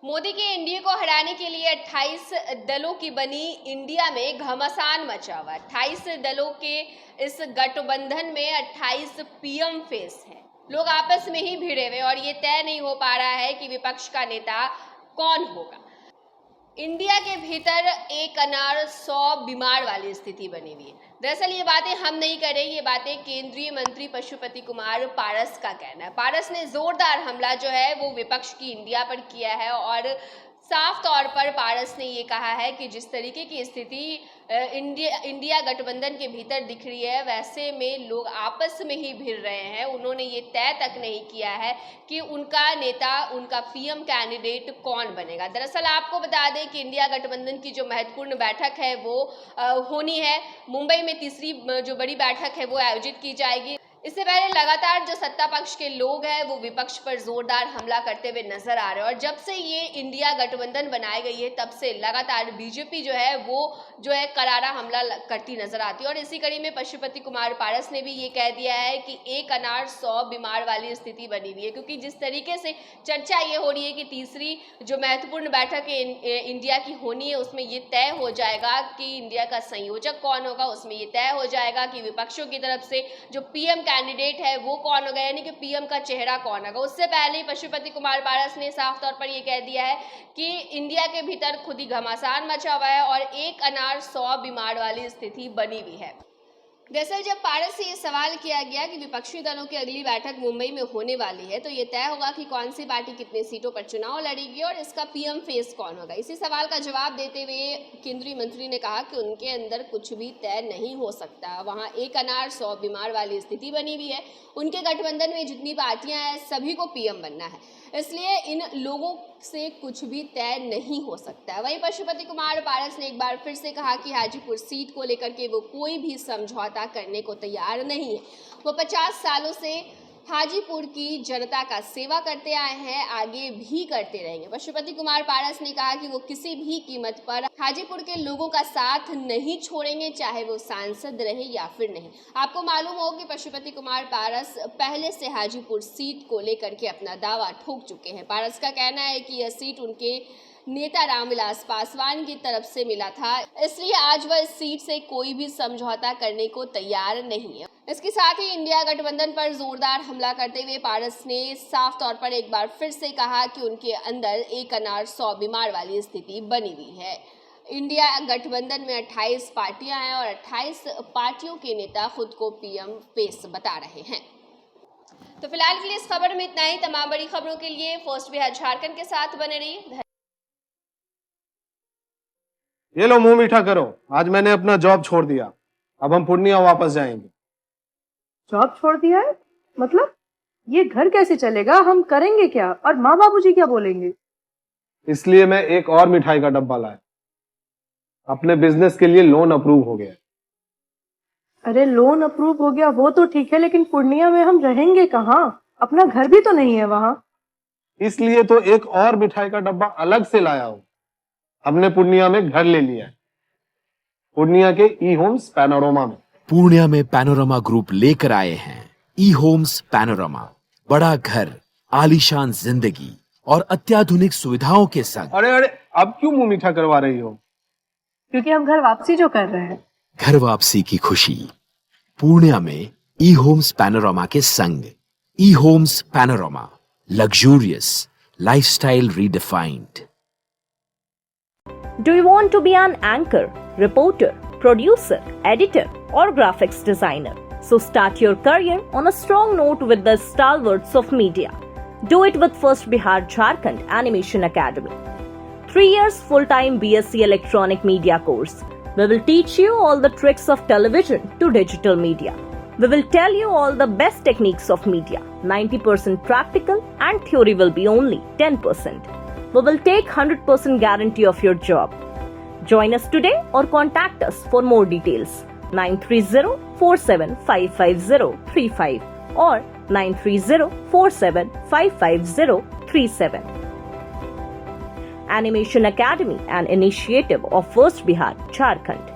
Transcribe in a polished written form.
मोदी के एनडीए को हराने के लिए 28 दलों की बनी इंडिया में घमासान मचा हुआ। 28 दलों के इस गठबंधन में 28 पीएम फेस हैं। लोग आपस में ही भिड़े हुए और ये तय नहीं हो पा रहा है कि विपक्ष का नेता कौन होगा। इंडिया के भीतर एक अनार 100 बीमार वाली स्थिति बनी हुई है। दरअसल ये बातें हम नहीं कर रहे, ये बातें केंद्रीय मंत्री पशुपति कुमार पारस का कहना है। पारस ने जोरदार हमला जो है वो विपक्ष की इंडिया पर किया है और साफ तौर पर पारस ने ये कहा है कि जिस तरीके की स्थिति इंडिया गठबंधन के भीतर दिख रही है, वैसे में लोग आपस में ही भिड़ रहे हैं। उन्होंने ये तय तक नहीं किया है कि उनका नेता, उनका पीएम कैंडिडेट कौन बनेगा। दरअसल आपको बता दें कि इंडिया गठबंधन की जो महत्वपूर्ण बैठक है वो होनी है। मुंबई में तीसरी जो बड़ी बैठक है वो आयोजित की जाएगी। इससे पहले लगातार जो सत्ता पक्ष के लोग हैं वो विपक्ष पर जोरदार हमला करते हुए नजर आ रहे हैं और जब से ये इंडिया गठबंधन बनाई गई है तब से लगातार बीजेपी जो है वो करारा हमला करती नजर आती है। और इसी कड़ी में पशुपति कुमार पारस ने भी ये कह दिया है कि एक अनार 100 बीमार वाली स्थिति बनी हुई है, क्योंकि जिस तरीके से चर्चा ये हो रही है कि तीसरी जो महत्वपूर्ण बैठक इंडिया की होनी है उसमें ये तय हो जाएगा कि इंडिया का संयोजक कौन होगा, उसमें ये तय हो जाएगा कि विपक्षों की तरफ से जो पीएम कैंडिडेट है वो कौन होगा, यानी कि पीएम का चेहरा कौन होगा। उससे पहले ही पशुपति कुमार पारस ने साफ तौर पर यह कह दिया है कि इंडिया के भीतर खुद ही घमासान मचा हुआ है और एक अनार 100 बीमार वाली स्थिति बनी हुई है। दरअसल जब पारस से ये सवाल किया गया कि विपक्षी दलों की अगली बैठक मुंबई में होने वाली है तो ये तय होगा कि कौन सी पार्टी कितनी सीटों पर चुनाव लड़ेगी और इसका पीएम फेस कौन होगा। इसी सवाल का जवाब देते हुए केंद्रीय मंत्री ने कहा कि उनके अंदर कुछ भी तय नहीं हो सकता। वहां एक अनार 100 बीमार वाली स्थिति बनी हुई है। उनके गठबंधन में जितनी पार्टियां हैं सभी को पीएम बनना है, इसलिए इन लोगों से कुछ भी तय नहीं हो सकता है। वहीं पशुपति कुमार पारस ने एक बार फिर से कहा कि हाजीपुर सीट को लेकर के वो कोई भी समझौता करने को तैयार नहीं है। वो 50 सालों से हाजीपुर की जनता का सेवा करते आए हैं, आगे भी करते रहेंगे। पशुपति कुमार पारस ने कहा कि वो किसी भी कीमत पर हाजीपुर के लोगों का साथ नहीं छोड़ेंगे, चाहे वो सांसद रहे या फिर नहीं। आपको मालूम हो कि पशुपति कुमार पारस पहले से हाजीपुर सीट को लेकर के अपना दावा ठोक चुके हैं। पारस का कहना है कि यह सीट उनके नेता रामविलास पासवान की तरफ से मिला था, इसलिए आज वह इस सीट से कोई भी समझौता करने को तैयार नहीं है। इसके साथ ही इंडिया गठबंधन पर जोरदार हमला करते हुए पारस ने साफ तौर पर एक बार फिर से कहा कि उनके अंदर एक अनार 100 बीमार वाली स्थिति बनी हुई है। इंडिया गठबंधन में 28 पार्टियां हैं और 28 पार्टियों के नेता खुद को पीएम फेस बता रहे हैं। तो फिलहाल के लिए इस खबर में इतना ही। तमाम बड़ी खबरों के लिए फर्स्ट बिहार झारखंड के साथ बने रहिए। ये लो मुंह मीठा करो, आज मैंने अपना जॉब छोड़ दिया, अब हम पूर्णिया वापस जाएंगे। जॉब छोड़ दिया है? मतलब ये घर कैसे चलेगा, हम करेंगे क्या और माँ बाबूजी क्या बोलेंगे? इसलिए मैं एक और मिठाई का डब्बा लाया। अपने बिजनेस के लिए लोन अप्रूव हो गया। अरे लोन अप्रूव हो गया वो तो ठीक है, लेकिन पूर्णिया में हम रहेंगे कहाँ? अपना घर भी तो नहीं है वहाँ। इसलिए तो एक और मिठाई का डब्बा अलग से लाया हूँ। हमने पूर्णिया में घर ले लिया है, पूर्णिया के ई होम्स पैनोरमा में। पूर्णिया में पैनोरमा ग्रुप लेकर आए हैं ई होम्स पैनोरमा। बड़ा घर, आलीशान जिंदगी और अत्याधुनिक सुविधाओं के संग। अरे अरे अब क्यों मुंह मीठा करवा रही हो? क्योंकि हम घर वापसी जो कर रहे हैं। घर वापसी की खुशी पूर्णिया में ई होम्स पैनोरमा के संग। E homes panorama, luxurious lifestyle redefined. Do you want to be an anchor, reporter, producer, editor, or graphics designer? So start your career on a strong note with the stalwarts of media. Do it with First Bihar Jharkhand Animation Academy. 3 years full-time BSc Electronic Media course. We will teach you all the tricks of television to digital media. We will tell you all the best techniques of media. 90% practical and theory will be only 10%. We will take 100% guarantee of your job. Join us today or contact us for more details. 930-47-55035 or 930-47-55037. Animation Academy, an initiative of First Bihar Jharkhand.